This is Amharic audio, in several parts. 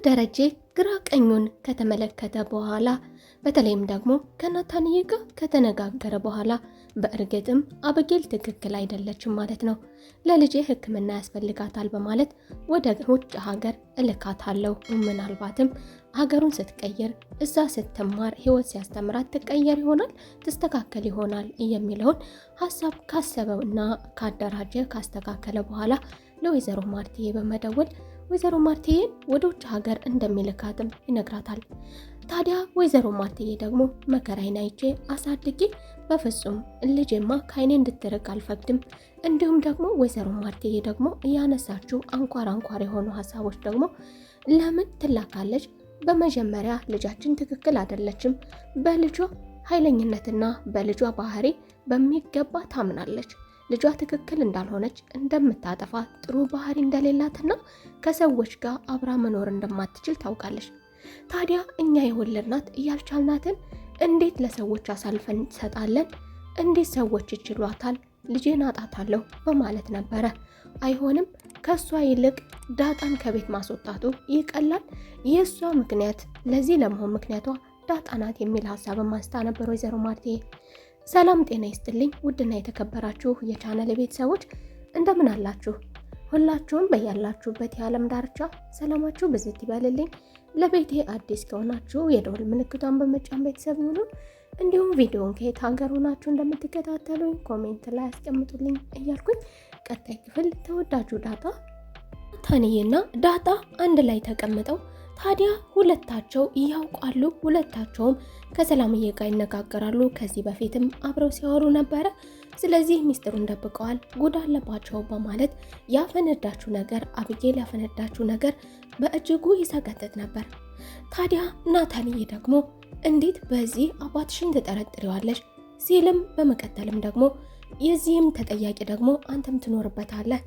ደረጀ ግራ ቀኙን ከተመለከተ በኋላ በተለይም ደግሞ ከናታንዬ ጋር ከተነጋገረ በኋላ በእርግጥም አበጌል ትክክል አይደለችም ማለት ነው። ለልጄ ሕክምና ያስፈልጋታል በማለት ወደ ውጭ ሀገር እልካታለሁ። ምናልባትም ሀገሩን ስትቀይር እዛ ስትማር ህይወት ሲያስተምራት ትቀየር ይሆናል፣ ትስተካከል ይሆናል የሚለውን ሀሳብ ካሰበውና ካደራጀ ካስተካከለ በኋላ ለወይዘሮ ማርትዬ በመደወል ወይዘሮ ማርትዬን ወደ ውጭ ሀገር እንደሚልካትም ይነግራታል። ታዲያ ወይዘሮ ማርትዬ ደግሞ መከራዬን አይቼ አሳድጌ በፍጹም ልጄማ ከአይኔ እንድትርቅ አልፈቅድም። እንዲሁም ደግሞ ወይዘሮ ማርትዬ ደግሞ እያነሳችው አንኳር የሆኑ ሀሳቦች ደግሞ ለምን ትላካለች? በመጀመሪያ ልጃችን ትክክል አይደለችም። በልጇ ኃይለኝነትና በልጇ ባህሪ በሚገባ ታምናለች። ልጇ ትክክል እንዳልሆነች፣ እንደምታጠፋ፣ ጥሩ ባህሪ እንደሌላትና ከሰዎች ጋር አብራ መኖር እንደማትችል ታውቃለች። ታዲያ እኛ የወለድናት እያልቻልናትን እንዴት ለሰዎች አሳልፈን እንሰጣለን? እንዴት ሰዎች ይችሏታል? ልጄን አጣታለሁ በማለት ነበረ። አይሆንም፣ ከሷ ይልቅ ዳጣን ከቤት ማስወጣቱ ይቀላል። የሷ ምክንያት ለዚህ ለመሆን ምክንያቷ ዳጣ ናት የሚል ሀሳብን ማንስታ ነበር ወይዘሮ ማርትዬ። ሰላም ጤና ይስጥልኝ ውድና የተከበራችሁ የቻናል ቤተሰቦች እንደምን አላችሁ? ሁላችሁም በያላችሁበት የዓለም ዳርቻ ሰላማችሁ ብዝት ይበልልኝ። ለቤቴ አዲስ ከሆናችሁ የደወል ምልክቷን በመጫን ቤተሰብ ይሁኑ። እንዲሁም ቪዲዮውን ከየት ሀገር ሆናችሁ እንደምትከታተሉኝ ኮሜንት ላይ አስቀምጡልኝ እያልኩኝ ቀጣይ ክፍል ተወዳጁ ናታንዬና ዳጣ አንድ ላይ ተቀምጠው ታዲያ ሁለታቸው ያውቃሉ። ሁለታቸውም ከሰላምዬ ጋር ይነጋገራሉ። ከዚህ በፊትም አብረው ሲያወሩ ነበረ። ስለዚህ ሚስጥሩን ደብቀዋል፣ ጉድ አለባቸው በማለት ያፈነዳችው ነገር አበጌል ያፈነዳችው ነገር በእጅጉ ይሰቀጥጥ ነበር። ታዲያ ናታንዬ ደግሞ እንዴት በዚህ አባትሽን ትጠረጥሪዋለሽ ሲልም በመቀጠልም ደግሞ የዚህም ተጠያቂ ደግሞ አንተም ትኖርበታለህ።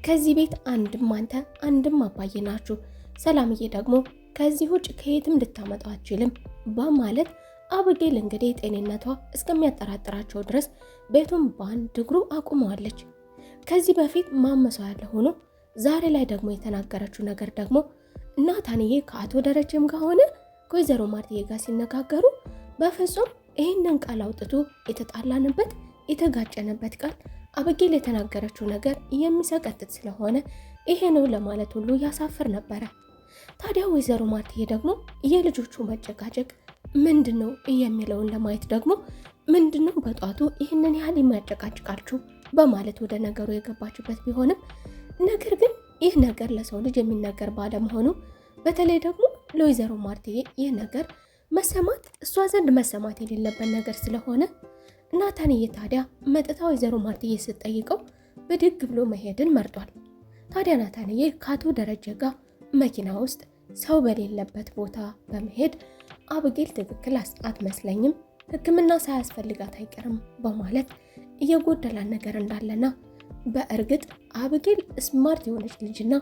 ከዚህ ቤት አንድም አንተ አንድም አባዬ ናችሁ። ሰላምዬ ደግሞ ከዚህ ውጭ ከየትም ልታመጣው አትችልም በማለት አበጌል እንግዲህ ጤንነቷ እስከሚያጠራጥራቸው ድረስ ቤቱን በአንድ እግሩ አቁመዋለች። ከዚህ በፊት ማመሰው ያለ ሆኖ ዛሬ ላይ ደግሞ የተናገረችው ነገር ደግሞ ናታንዬ ከአቶ ደረጀም ጋር ሆነ ከወይዘሮ ማርትዬ ጋር ሲነጋገሩ በፍጹም ይህንን ቃል አውጥቶ የተጣላንበት የተጋጨንበት ቃል አበጌል የተናገረችው ነገር የሚሰቀጥጥ ስለሆነ ይሄ ነው ለማለት ሁሉ ያሳፍር ነበረ። ታዲያ ወይዘሮ ማርትዬ ደግሞ የልጆቹ መጨቃጨቅ ምንድነው የሚለውን ለማየት ደግሞ ምንድነው በጧቱ ይህንን ያህል የሚያጨቃጭቃችሁ በማለት ወደ ነገሩ የገባችበት ቢሆንም ነገር ግን ይህ ነገር ለሰው ልጅ የሚነገር ባለመሆኑ በተለይ ደግሞ ለወይዘሮ ማርትዬ ይህ ነገር መሰማት እሷ ዘንድ መሰማት የሌለበት ነገር ስለሆነ ናታንዬ ታዲያ መጥታ ወይዘሮ ማርትዬ ስትጠይቀው ብድግ ብሎ መሄድን መርጧል። ታዲያ ናታንዬ ከአቶ ደረጀ ጋር መኪና ውስጥ ሰው በሌለበት ቦታ በመሄድ አበጌል ትክክል አትመስለኝም፣ ሕክምና ሳያስፈልጋት አይቀርም በማለት እየጎደላን ነገር እንዳለና በእርግጥ አበጌል ስማርት የሆነች ልጅና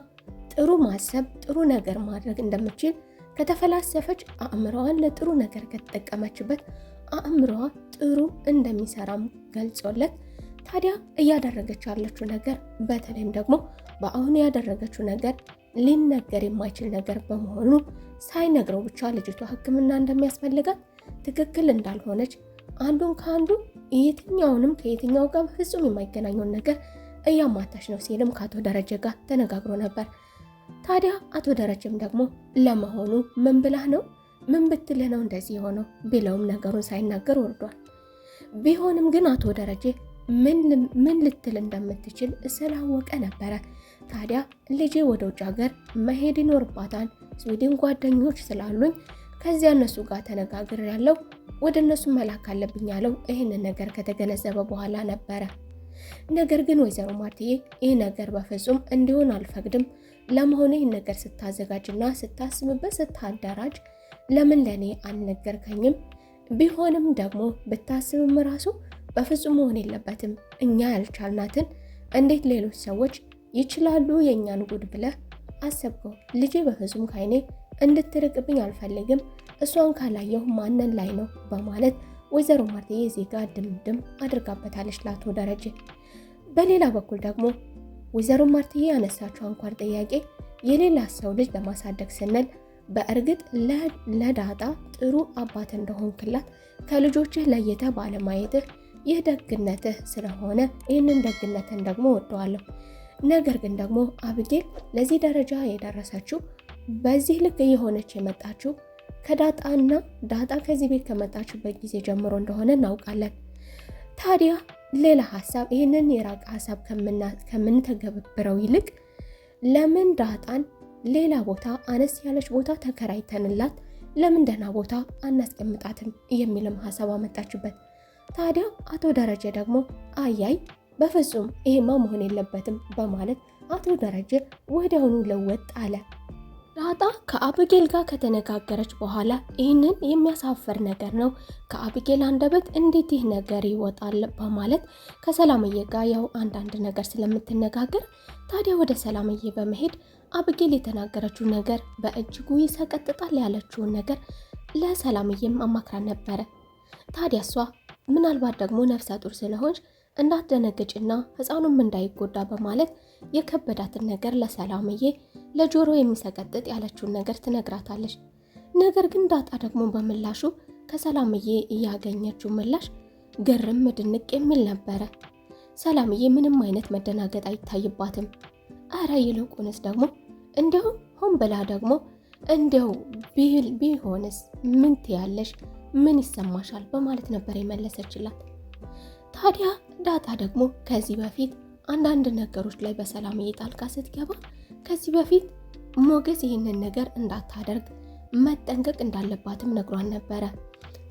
ጥሩ ማሰብ ጥሩ ነገር ማድረግ እንደምትችል ከተፈላሰፈች አእምሮዋን ለጥሩ ነገር ከተጠቀመችበት አእምሮዋ ጥሩ እንደሚሰራም ገልጾለት ታዲያ እያደረገች ያለችው ነገር በተለይም ደግሞ በአሁኑ ያደረገችው ነገር ሊነገር የማይችል ነገር በመሆኑ ሳይነግረው ብቻ ልጅቷ ሕክምና እንደሚያስፈልጋት ትክክል እንዳልሆነች አንዱን ከአንዱ የትኛውንም ከየትኛው ጋር ፍጹም የማይገናኘውን ነገር እያማታች ነው ሲልም ከአቶ ደረጀ ጋር ተነጋግሮ ነበር። ታዲያ አቶ ደረጀም ደግሞ ለመሆኑ ምን ብላህ ነው ምን ብትልህ ነው እንደዚህ የሆነው ቢለውም ነገሩን ሳይናገር ወርዷል። ቢሆንም ግን አቶ ደረጀ ምን ልትል እንደምትችል ስላወቀ ነበረ። ታዲያ ልጄ ወደ ውጭ ሀገር መሄድ ይኖርባታል፣ ስዊድን ጓደኞች ስላሉኝ ከዚያ እነሱ ጋር ተነጋግር ያለው ወደ እነሱ መላክ አለብኝ ያለው ይህንን ነገር ከተገነዘበ በኋላ ነበረ። ነገር ግን ወይዘሮ ማርትዬ ይህ ነገር በፍጹም እንዲሆን አልፈቅድም፣ ለመሆኑ ይህን ነገር ስታዘጋጅና ስታስብበት ስታደራጅ ለምን ለኔ አልነገርከኝም? ቢሆንም ደግሞ ብታስብም ራሱ በፍጹም መሆን የለበትም። እኛ ያልቻልናትን እንዴት ሌሎች ሰዎች ይችላሉ የኛን ጉድ ብለህ አሰብከው? ልጄ በፍጹም ካይኔ እንድትርቅብኝ አልፈልግም፣ እሷን ካላየሁ ማንን ላይ ነው በማለት ወይዘሮ ማርትዬ እዚህ ጋር ድምድም አድርጋበታለች ለአቶ ደረጀ። በሌላ በኩል ደግሞ ወይዘሮ ማርትዬ ያነሳችው አንኳር ጥያቄ የሌላ ሰው ልጅ ለማሳደግ ስንል በእርግጥ ለዳጣ ጥሩ አባት እንደሆንክላት ከልጆችህ ለይተህ ባለማየትህ ይህ ደግነትህ ስለሆነ ይህንን ደግነትን ደግሞ ወደዋለሁ። ነገር ግን ደግሞ አብጌል ለዚህ ደረጃ የደረሰችው በዚህ ልክ እየሆነች የመጣችው ከዳጣና ዳጣ ከዚህ ቤት ከመጣችበት ጊዜ ጀምሮ እንደሆነ እናውቃለን። ታዲያ ሌላ ሀሳብ ይህንን የራቀ ሀሳብ ከምንተገብረው ይልቅ ለምን ዳጣን ሌላ ቦታ አነስ ያለች ቦታ ተከራይተንላት ለምን ደህና ቦታ አናስቀምጣትም የሚልም ሀሳብ አመጣችበት። ታዲያ አቶ ደረጀ ደግሞ አያይ በፍጹም ይሄማ መሆን የለበትም በማለት አቶ ደረጀ ወዲያውኑ ለወጥ አለ። ዳጣ ከአብጌል ጋር ከተነጋገረች በኋላ ይህንን የሚያሳፍር ነገር ነው፣ ከአብጌል አንደበት እንዴት ይህ ነገር ይወጣል በማለት ከሰላምዬ ጋር ያው አንዳንድ ነገር ስለምትነጋገር ታዲያ ወደ ሰላምዬ በመሄድ አብጌል የተናገረችው ነገር በእጅጉ ይሰቀጥጣል ያለችውን ነገር ለሰላምዬም አማክራን ነበረ። ታዲያ እሷ ምናልባት ደግሞ ነፍሰ ጡር ስለሆንሽ እንዳትደነግጭና ህፃኑም እንዳይጎዳ በማለት የከበዳትን ነገር ለሰላምዬ ለጆሮ የሚሰቀጥጥ ያለችውን ነገር ትነግራታለች። ነገር ግን ዳጣ ደግሞ በምላሹ ከሰላምዬ እያገኘችው ምላሽ ግርም ድንቅ የሚል ነበረ። ሰላምዬ ምንም አይነት መደናገጥ አይታይባትም። አረ ይልቁንስ ደግሞ እንዲሁም ሆን ብላ ደግሞ እንዲያው ቢሆንስ ምን ትያለሽ፣ ምን ይሰማሻል በማለት ነበር የመለሰችላት። ታዲያ ዳጣ ደግሞ ከዚህ በፊት አንዳንድ ነገሮች ላይ በሰላምዬ ጣልቃ ስትገባ ከዚህ በፊት ሞገስ ይህንን ነገር እንዳታደርግ መጠንቀቅ እንዳለባትም ነግሯን ነበረ።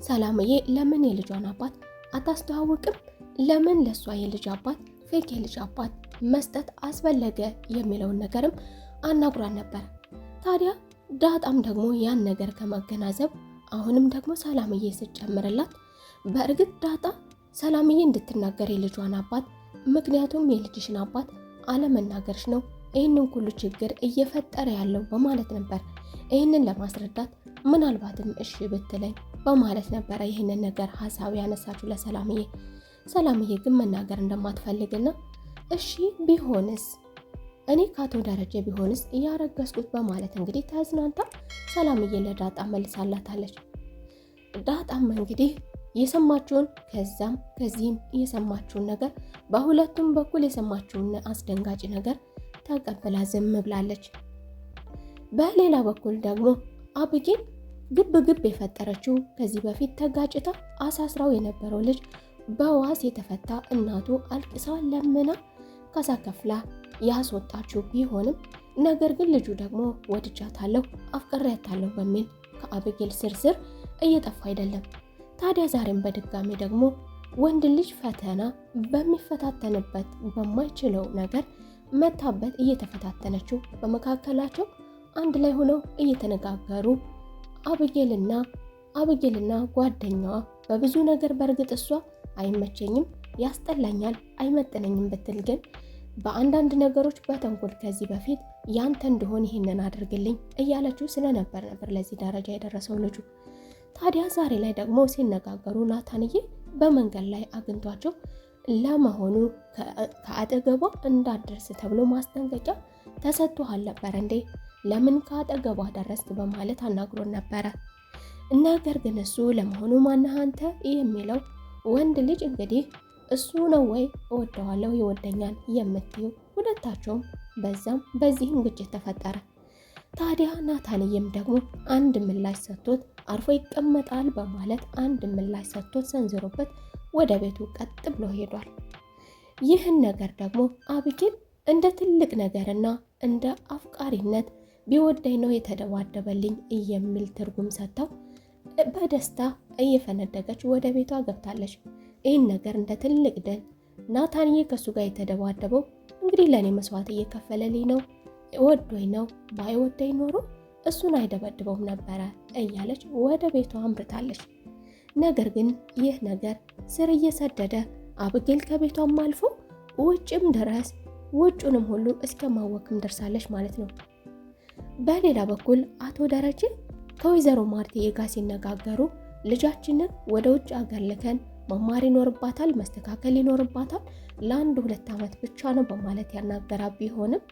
ሰላምዬ ለምን የልጇን አባት አታስተዋውቅም? ለምን ለሷ የልጅ አባት ፌክ የልጅ አባት መስጠት አስፈለገ የሚለውን ነገርም አናግሯን ነበር። ታዲያ ዳጣም ደግሞ ያን ነገር ከመገናዘብ አሁንም ደግሞ ሰላምዬ ስትጨምርላት በእርግጥ ዳጣ ሰላምዬ እንድትናገር የልጇን አባት ምክንያቱም የልጅሽን አባት አለመናገርሽ ነው ይህንን ሁሉ ችግር እየፈጠረ ያለው በማለት ነበር ይህንን ለማስረዳት ምናልባትም እሺ ብትለኝ በማለት ነበረ ይህንን ነገር ሀሳብ ያነሳችሁ ለሰላምዬ። ሰላምዬ ግን መናገር እንደማትፈልግና እሺ ቢሆንስ እኔ ከአቶ ደረጀ ቢሆንስ እያረገዝኩት በማለት እንግዲህ ተዝናንታ ሰላምዬ ለዳጣ መልሳላታለች። ዳጣም እንግዲህ የሰማችውን ከዛም ከዚህም የሰማችውን ነገር በሁለቱም በኩል የሰማችውን አስደንጋጭ ነገር ተቀብላ ዝም ብላለች። በሌላ በኩል ደግሞ አብጌል ግብ የፈጠረችው ከዚህ በፊት ተጋጭታ አሳስራው የነበረው ልጅ በዋስ የተፈታ እናቱ አልቅሳ ለምና ካሳ ከፍላ ያስወጣችው ቢሆንም ነገር ግን ልጁ ደግሞ ወድጃታለሁ አፍቅሬያታለሁ በሚል ከአብጌል ስር እየጠፋ አይደለም። ታዲያ ዛሬም በድጋሚ ደግሞ ወንድ ልጅ ፈተና በሚፈታተንበት በማይችለው ነገር መታበት እየተፈታተነችው በመካከላቸው አንድ ላይ ሆነው እየተነጋገሩ አብጌልና ጓደኛዋ በብዙ ነገር በእርግጥ እሷ አይመቸኝም፣ ያስጠላኛል፣ አይመጥነኝም ብትል ግን በአንዳንድ ነገሮች በተንኮል ከዚህ በፊት ያንተ እንደሆን ይህንን አድርግልኝ እያለችው ስለነበር ለዚህ ደረጃ የደረሰው ልጁ። ታዲያ ዛሬ ላይ ደግሞ ሲነጋገሩ ናታንዬ በመንገድ ላይ አግኝቷቸው ለመሆኑ ከአጠገቧ እንዳትደርስ ተብሎ ማስጠንቀቂያ ተሰጥቷል ነበር እንዴ? ለምን ከአጠገቧ ደረስክ በማለት አናግሮን ነበረ። ነገር ግን እሱ ለመሆኑ ማነህ አንተ የሚለው ወንድ ልጅ እንግዲህ እሱ ነው ወይ እወደዋለሁ ይወደኛል የምትዩ? ሁለታቸውም በዛም በዚህም ግጭት ተፈጠረ። ታዲያ ናታንዬም ደግሞ አንድ ምላሽ ሰጥቶት አርፎ ይቀመጣል በማለት አንድ ምላሽ ሰጥቶት ሰንዝሮበት ወደ ቤቱ ቀጥ ብሎ ሄዷል። ይህን ነገር ደግሞ አብጌል እንደ ትልቅ ነገርና እንደ አፍቃሪነት ቢወደኝ ነው የተደባደበልኝ የሚል ትርጉም ሰጥተው በደስታ እየፈነደቀች ወደ ቤቷ ገብታለች። ይህን ነገር እንደ ትልቅ ድል ናታንዬ ከሱ ጋር የተደባደበው እንግዲህ ለእኔ መስዋዕት እየከፈለልኝ ነው፣ ወዶኝ ነው፣ ባይወደኝ ኖሮ እሱን አይደበድበውም ነበረ እያለች ወደ ቤቷ አምርታለች። ነገር ግን ይህ ነገር ስር እየሰደደ አብጌል ከቤቷም አልፎ ውጭም ድረስ ውጩንም ሁሉ እስከ ማወክም ደርሳለች ማለት ነው። በሌላ በኩል አቶ ደረጀ ከወይዘሮ ማርትዬ ጋር ሲነጋገሩ ልጃችንን ወደ ውጭ አገር ልከን መማር ይኖርባታል፣ መስተካከል ይኖርባታል፣ ለ1-2 ዓመት ብቻ ነው በማለት ያናገራ ቢሆንም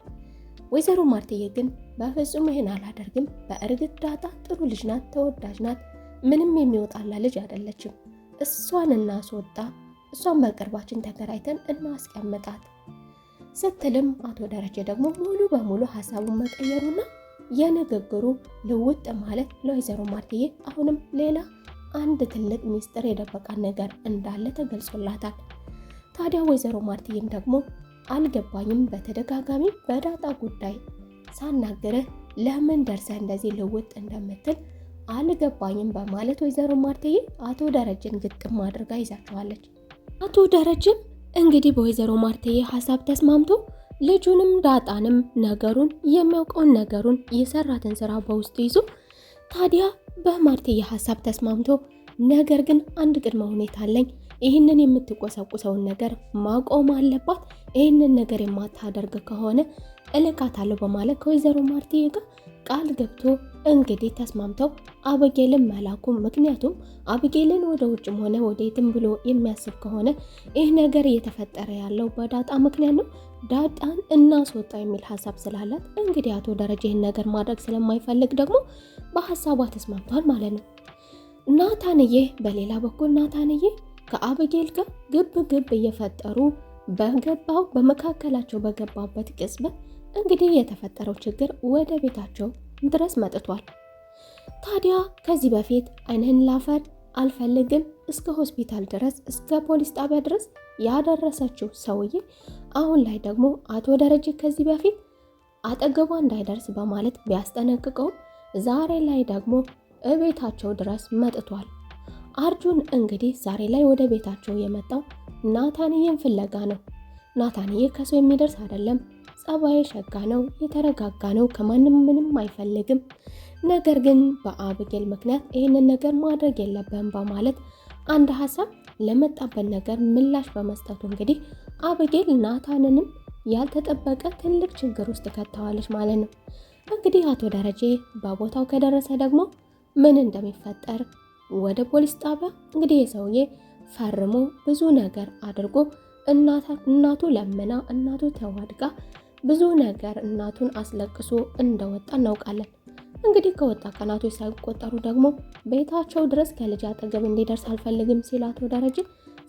ወይዘሮ ማርትዬ ግን በፍጹም ይህን አላደርግም፣ በእርግጥ ዳጣ ጥሩ ልጅ ናት፣ ተወዳጅ ናት፣ ምንም የሚወጣላ ልጅ አይደለችም፣ እሷን እናስወጣ፣ እሷን በቅርባችን ተከራይተን እናስቀምጣት ስትልም አቶ ደረጀ ደግሞ ሙሉ በሙሉ ሀሳቡን መቀየሩና የንግግሩ ልውጥ ማለት ለወይዘሮ ማርትዬ አሁንም ሌላ አንድ ትልቅ ሚስጥር የደበቃት ነገር እንዳለ ተገልጾላታል። ታዲያ ወይዘሮ ማርትዬም ደግሞ አልገባኝም፣ በተደጋጋሚ በዳጣ ጉዳይ ሳናገርህ ለምን ደርሰህ እንደዚህ ልውጥ እንደምትል አልገባኝም በማለት ወይዘሮ ማርትዬ አቶ ደረጀን ግጥም አድርጋ ይዛቸዋለች። አቶ ደረጀም እንግዲህ በወይዘሮ ማርትዬ ሀሳብ ተስማምቶ ልጁንም ዳጣንም ነገሩን የሚያውቀውን ነገሩን የሰራትን ስራ በውስጡ ይዞ ታዲያ በማርትዬ ሀሳብ ተስማምቶ ነገር ግን አንድ ቅድመ ሁኔታ አለኝ፣ ይህንን የምትቆሰቁሰውን ነገር ማቆም አለባት፣ ይህንን ነገር የማታደርግ ከሆነ እልካታለሁ በማለት ከወይዘሮ ማርትዬ ጋር ቃል ገብቶ እንግዲህ ተስማምተው አበጌልን መላኩ። ምክንያቱም አበጌልን ወደ ውጭም ሆነ ወደ የትም ብሎ የሚያስብ ከሆነ ይህ ነገር እየተፈጠረ ያለው በዳጣ ምክንያት ነው፣ ዳጣን እናስወጣ የሚል ሀሳብ ስላላት እንግዲህ አቶ ደረጀ ይህን ነገር ማድረግ ስለማይፈልግ ደግሞ በሀሳቧ ተስማምቷል ማለት ነው። ናታንዬ በሌላ በኩል ናታንዬ ከአበጌል ጋር ግብ እየፈጠሩ በመካከላቸው በገባበት ቅጽበት እንግዲህ የተፈጠረው ችግር ወደ ቤታቸው ድረስ መጥቷል። ታዲያ ከዚህ በፊት ዓይንህን ላፈር አልፈልግም እስከ ሆስፒታል ድረስ እስከ ፖሊስ ጣቢያ ድረስ ያደረሰችው ሰውዬ አሁን ላይ ደግሞ አቶ ደረጀ ከዚህ በፊት አጠገቧ እንዳይደርስ በማለት ቢያስጠነቅቀውም ዛሬ ላይ ደግሞ እቤታቸው ድረስ መጥቷል። አርጁን እንግዲህ ዛሬ ላይ ወደ ቤታቸው የመጣው ናታንዬን ፍለጋ ነው። ናታንዬ ከሰው የሚደርስ አይደለም፣ ጸባዬ ሸጋ ነው፣ የተረጋጋ ነው፣ ከማንም ምንም አይፈልግም። ነገር ግን በአበጌል ምክንያት ይህንን ነገር ማድረግ የለብህም በማለት አንድ ሀሳብ ለመጣበት ነገር ምላሽ በመስጠቱ እንግዲህ አበጌል ናታንንም ያልተጠበቀ ትልቅ ችግር ውስጥ ከተዋለች ማለት ነው። እንግዲህ አቶ ደረጀ በቦታው ከደረሰ ደግሞ ምን እንደሚፈጠር ወደ ፖሊስ ጣቢያ እንግዲህ የሰውዬ ፈርሞ ብዙ ነገር አድርጎ እናቱ ለምና እናቱ ተዋድቃ ብዙ ነገር እናቱን አስለቅሶ እንደወጣ እናውቃለን። እንግዲህ ከወጣ ቀናቶች ሳይቆጠሩ ደግሞ ቤታቸው ድረስ ከልጅ አጠገብ እንዲደርስ አልፈልግም ሲል አቶ ደረጀ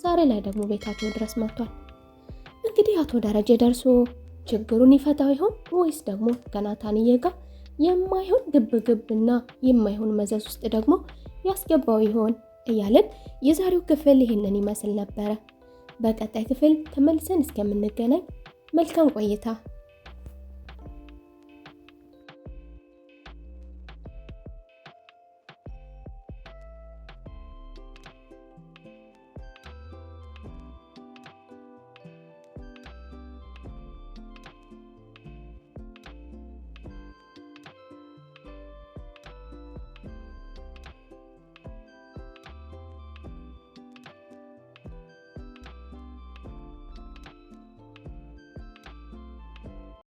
ዛሬ ላይ ደግሞ ቤታቸው ድረስ መጥቷል። እንግዲህ አቶ ደረጀ ደርሶ ችግሩን ይፈታው ይሆን ወይስ ደግሞ ከናታንዬ ጋር የማይሆን ግብግብና የማይሆን መዘዝ ውስጥ ደግሞ ያስገባው ይሆን እያለን የዛሬው ክፍል ይህንን ይመስል ነበረ። በቀጣይ ክፍል ተመልሰን እስከምንገናኝ መልካም ቆይታ